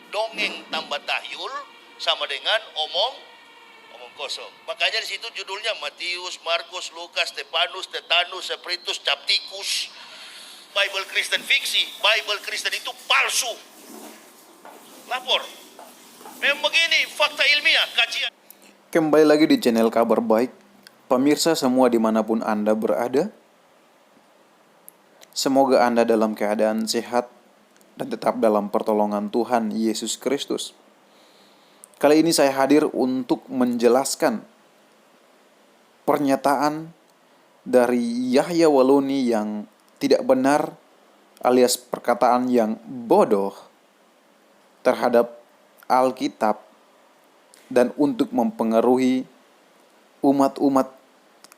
Dongeng tambah tahyul sama dengan omong kosong. Makanya di situ judulnya Matius, Markus, Lukas, Stefanus, Tetanus, Spiritus, Capticus. Bible Kristen fiksi, Bible Kristen itu palsu. Lapor. Memang begini fakta ilmiah, kajian. Kembali lagi di channel Kabar Baik. Pemirsa semua dimanapun Anda berada, semoga Anda dalam keadaan sehat dan tetap dalam pertolongan Tuhan Yesus Kristus. Kali ini saya hadir untuk menjelaskan pernyataan dari Yahya Waloni yang tidak benar alias perkataan yang bodoh terhadap Alkitab dan untuk mempengaruhi umat-umat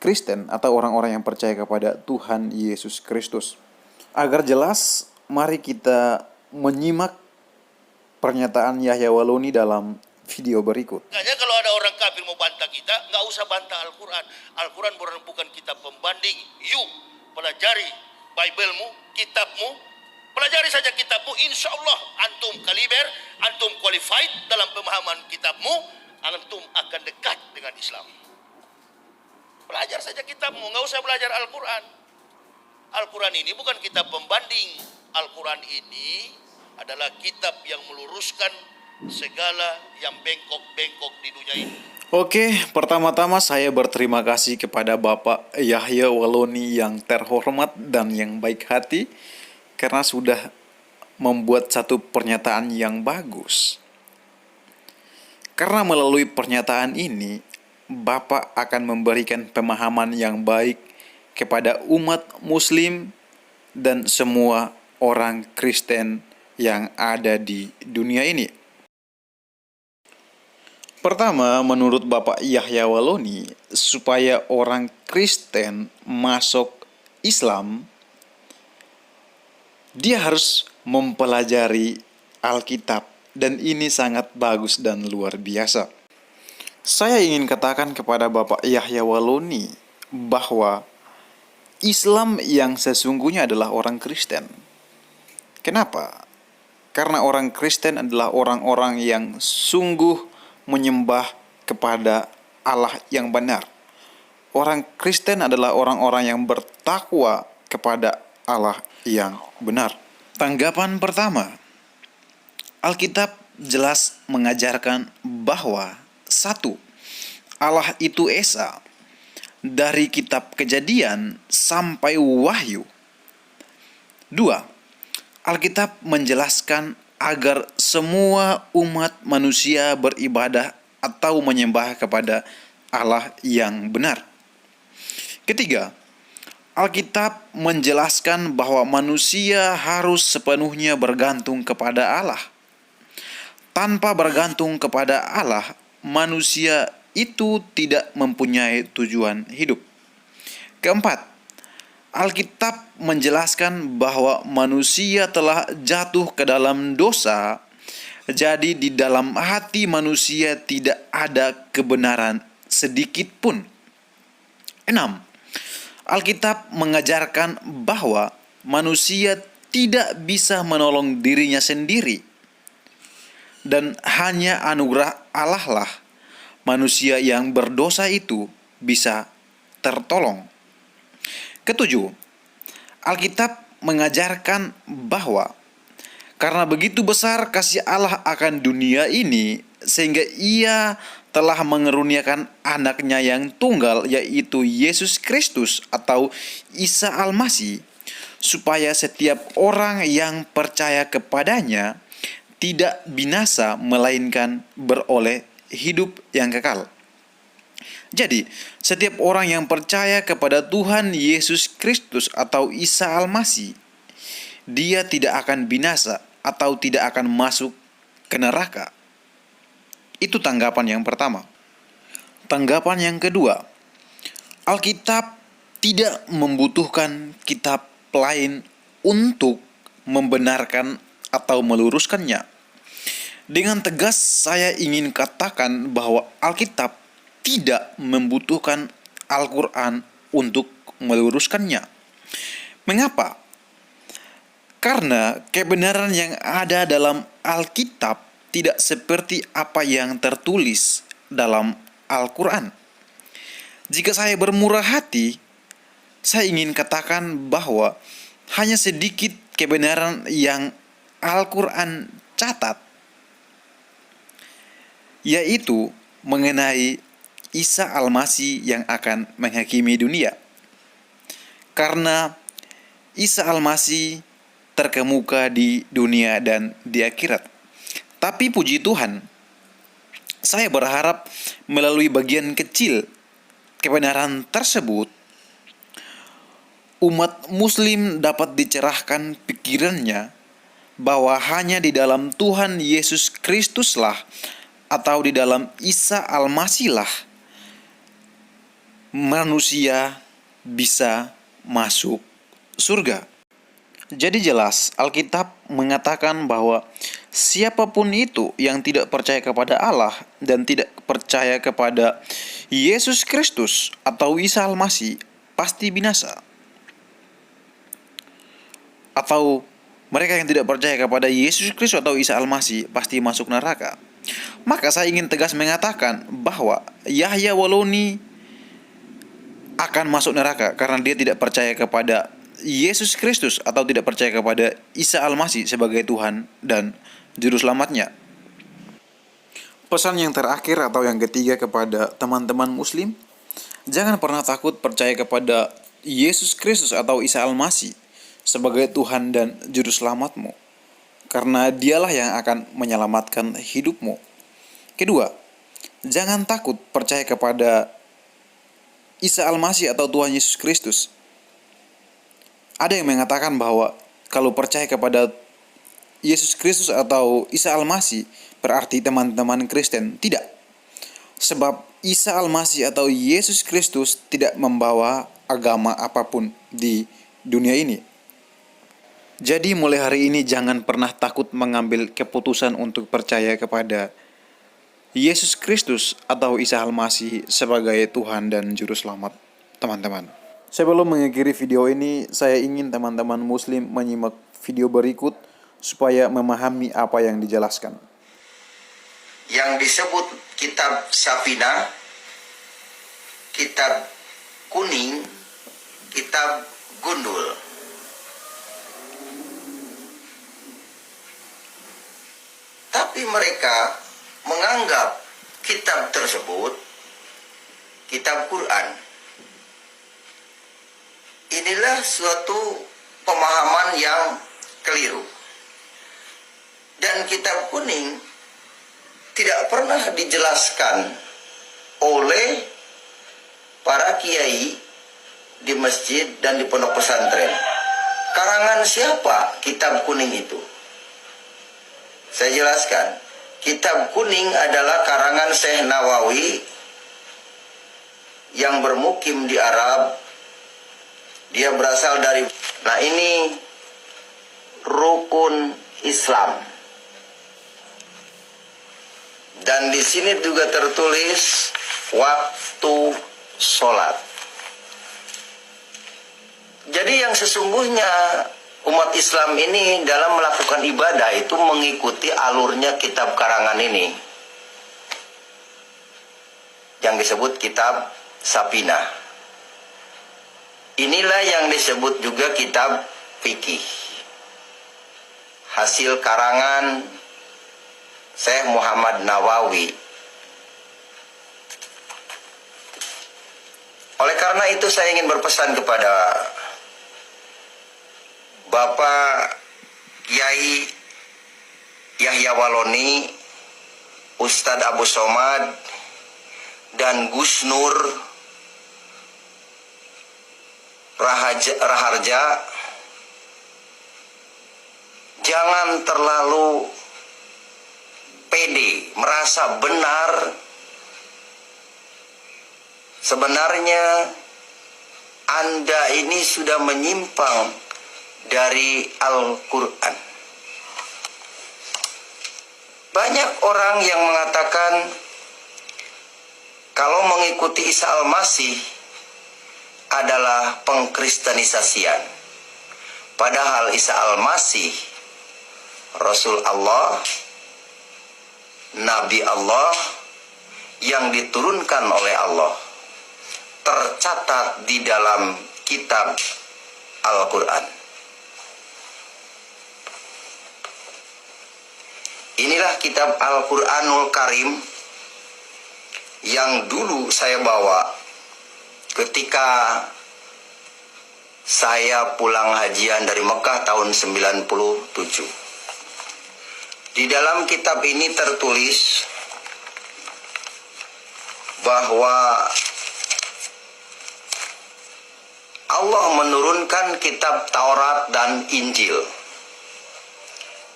Kristen atau orang-orang yang percaya kepada Tuhan Yesus Kristus. Agar jelas, mari kita menyimak pernyataan Yahya Waloni dalam video berikut. Makanya kalau ada orang kafir mau bantah kita, nggak usah bantah Al-Quran. Al-Quran bukan kitab pembanding. You pelajari Bible-mu, kitabmu, pelajari saja kitabmu. Insya Allah antum kaliber, antum qualified dalam pemahaman kitabmu, antum akan dekat dengan Islam. Belajar saja kitabmu, nggak usah belajar Al-Quran. Al-Quran ini bukan kitab pembanding. Al-Quran ini adalah kitab yang meluruskan segala yang bengkok-bengkok di dunia ini. Oke, pertama-tama saya berterima kasih kepada Bapak Yahya Waloni yang terhormat dan yang baik hati karena sudah membuat satu pernyataan yang bagus. Karena melalui pernyataan ini, Bapak akan memberikan pemahaman yang baik kepada umat Muslim dan semua orang Kristen yang ada di dunia ini. Pertama, menurut Bapak Yahya Waloni, supaya orang Kristen masuk Islam, dia harus mempelajari Alkitab, dan ini sangat bagus dan luar biasa. Saya ingin katakan kepada Bapak Yahya Waloni bahwa Islam yang sesungguhnya adalah orang Kristen. Kenapa? Karena orang Kristen adalah orang-orang yang sungguh menyembah kepada Allah yang benar. Orang Kristen adalah orang-orang yang bertakwa kepada Allah yang benar. Tanggapan pertama, Alkitab jelas mengajarkan bahwa satu, Allah itu Esa dari kitab Kejadian sampai Wahyu. Dua, Alkitab menjelaskan agar semua umat manusia beribadah atau menyembah kepada Allah yang benar. Ketiga, Alkitab menjelaskan bahwa manusia harus sepenuhnya bergantung kepada Allah. Tanpa bergantung kepada Allah, manusia itu tidak mempunyai tujuan hidup. Keempat, Alkitab menjelaskan bahwa manusia telah jatuh ke dalam dosa, jadi di dalam hati manusia tidak ada kebenaran sedikit pun. 6. Alkitab mengajarkan bahwa manusia tidak bisa menolong dirinya sendiri, dan hanya anugerah Allah lah manusia yang berdosa itu bisa tertolong. Ketujuh, Alkitab mengajarkan bahwa karena begitu besar kasih Allah akan dunia ini, sehingga Ia telah mengeruniakan anaknya yang tunggal, yaitu Yesus Kristus atau Isa Al-Masih, supaya setiap orang yang percaya kepadanya tidak binasa, melainkan beroleh hidup yang kekal. Jadi, setiap orang yang percaya kepada Tuhan Yesus Kristus atau Isa Al-Masih, dia tidak akan binasa atau tidak akan masuk ke neraka. Itu tanggapan yang pertama. Tanggapan yang kedua, Alkitab tidak membutuhkan kitab lain untuk membenarkan atau meluruskannya. Dengan tegas saya ingin katakan bahwa Alkitab tidak membutuhkan Al-Quran untuk meluruskannya. Mengapa? Karena kebenaran yang ada dalam Alkitab tidak seperti apa yang tertulis dalam Al-Quran. Jika saya bermurah hati, saya ingin katakan bahwa hanya sedikit kebenaran yang Al-Quran catat, yaitu mengenai Isa Al-Masih yang akan menghakimi dunia. Karena Isa Al-Masih terkemuka di dunia dan di akhirat. Tapi puji Tuhan, saya berharap melalui bagian kecil kebenaran tersebut, umat muslim dapat dicerahkan pikirannya bahwa hanya di dalam Tuhan Yesus Kristuslah atau di dalam Isa Al-Masihlah manusia bisa masuk surga. Jadi jelas Alkitab mengatakan bahwa siapapun itu yang tidak percaya kepada Allah dan tidak percaya kepada Yesus Kristus atau Isa Al-Masih pasti binasa. Atau mereka yang tidak percaya kepada Yesus Kristus atau Isa Al-Masih pasti masuk neraka. Maka saya ingin tegas mengatakan bahwa Yahya Waloni akan masuk neraka karena dia tidak percaya kepada Yesus Kristus atau tidak percaya kepada Isa Al-Masih sebagai Tuhan dan Juru Selamatnya. Pesan yang terakhir atau yang ketiga kepada teman-teman muslim, jangan pernah takut percaya kepada Yesus Kristus atau Isa Al-Masih sebagai Tuhan dan Juru Selamatmu, karena dialah yang akan menyelamatkan hidupmu. Kedua, jangan takut percaya kepada Isa Al-Masih atau Tuhan Yesus Kristus. Ada yang mengatakan bahwa kalau percaya kepada Yesus Kristus atau Isa Al-Masih berarti teman-teman Kristen. Tidak. Sebab Isa Al-Masih atau Yesus Kristus tidak membawa agama apapun di dunia ini. Jadi mulai hari ini jangan pernah takut mengambil keputusan untuk percaya kepada Yesus Kristus atau Isa Al-Masih sebagai Tuhan dan Juru Selamat, teman-teman. Sebelum mengakhiri video ini, saya ingin teman-teman muslim menyimak video berikut supaya memahami apa yang dijelaskan. Yang disebut kitab Safina, kitab kuning, kitab gundul. Tapi mereka menganggap kitab tersebut kitab Quran. Inilah suatu pemahaman yang keliru. Dan kitab kuning tidak pernah dijelaskan oleh para kiai di masjid dan di pondok pesantren. Karangan siapa kitab kuning itu? Saya jelaskan. Kitab kuning adalah karangan Syekh Nawawi yang bermukim di Arab. Dia berasal dari, nah ini rukun Islam. Dan di sini juga tertulis waktu sholat. Jadi yang sesungguhnya umat Islam ini dalam melakukan ibadah itu mengikuti alurnya kitab karangan ini, yang disebut kitab Safina. Inilah yang disebut juga kitab fikih, hasil karangan Syekh Muhammad Nawawi. Oleh karena itu saya ingin berpesan kepada Bapak Kiai Yahya Waloni, Ustadz Abu Somad, dan Gus Nur Raharja, jangan terlalu pede, merasa benar. Sebenarnya Anda ini sudah menyimpang dari Al-Quran. Banyak orang yang mengatakan kalau mengikuti Isa Al-Masih adalah pengkristenisasian. Padahal Isa Al-Masih Rasul Allah, Nabi Allah yang diturunkan oleh Allah, tercatat di dalam kitab Al-Quran. Inilah kitab Al-Quranul Karim yang dulu saya bawa ketika saya pulang hajian dari Mekah tahun 97. Di dalam kitab ini tertulis bahwa Allah menurunkan kitab Taurat dan Injil.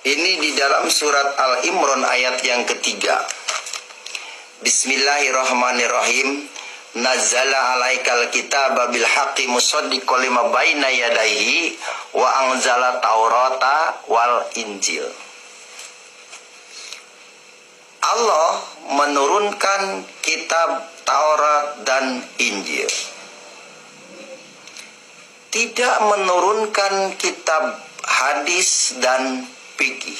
Ini di dalam surat Al-Imran ayat yang ketiga. Bismillahirrahmanirrahim. Nazzala alaikal kitaba bil haqqi musaddiqan lima baina yadayhi wa anzala Taurata wal Injil. Allah menurunkan kitab Taurat dan Injil. Tidak menurunkan kitab hadis dan fikih.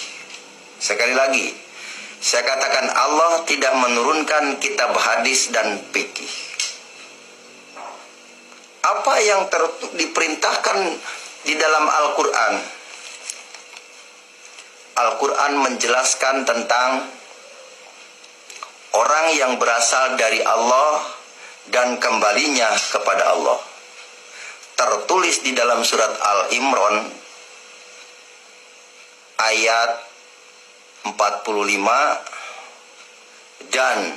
Sekali lagi, saya katakan Allah tidak menurunkan kitab hadis dan fikih. Apa yang diperintahkan di dalam Al-Quran? Al-Quran menjelaskan tentang orang yang berasal dari Allah dan kembalinya kepada Allah. Tertulis di dalam surat Al-Imran ayat 45 dan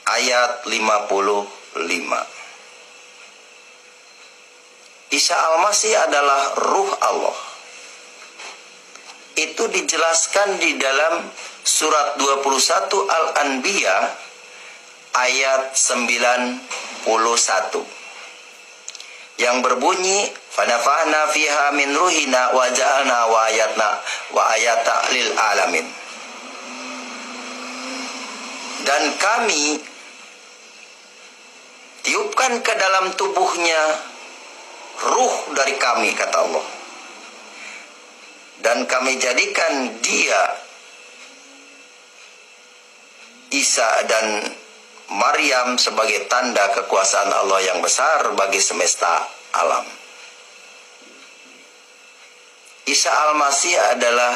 ayat 55. Isa Al-Masih adalah ruh Allah. Itu dijelaskan di dalam surat 21 Al-Anbiya ayat 91 yang berbunyi fanafa'na fiha min ruhina wa ja'alna wa ayata lil alamin. Dan kami tiupkan ke dalam tubuhnya ruh dari kami, kata Allah. Dan kami jadikan dia, Isa dan Maryam, sebagai tanda kekuasaan Allah yang besar bagi semesta alam. Isa Al-Masih adalah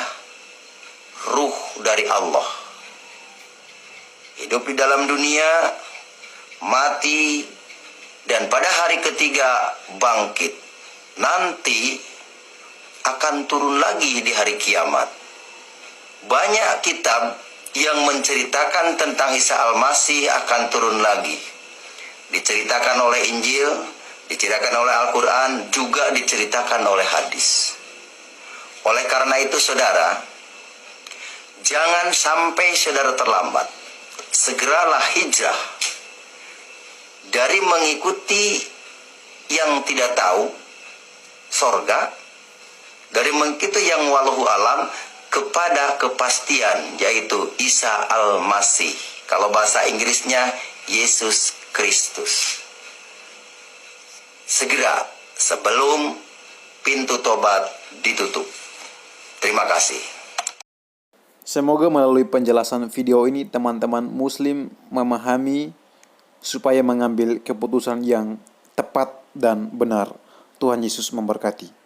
ruh dari Allah. Hidup di dalam dunia, mati, dan pada hari ketiga bangkit. Nanti akan turun lagi di hari kiamat. Banyak kitab yang menceritakan tentang Isa Al-Masih akan turun lagi. Diceritakan oleh Injil, diceritakan oleh Al-Quran, juga diceritakan oleh hadis. Oleh karena itu saudara, jangan sampai saudara terlambat. Segeralah hijrah dari mengikuti yang tidak tahu sorga, dari mengikuti yang walahu alam, kepada kepastian, yaitu Isa Al-Masih. Kalau bahasa Inggrisnya Yesus Kristus. Segera sebelum pintu tobat ditutup. Terima kasih. Semoga melalui penjelasan video ini teman-teman muslim memahami supaya mengambil keputusan yang tepat dan benar. Tuhan Yesus memberkati.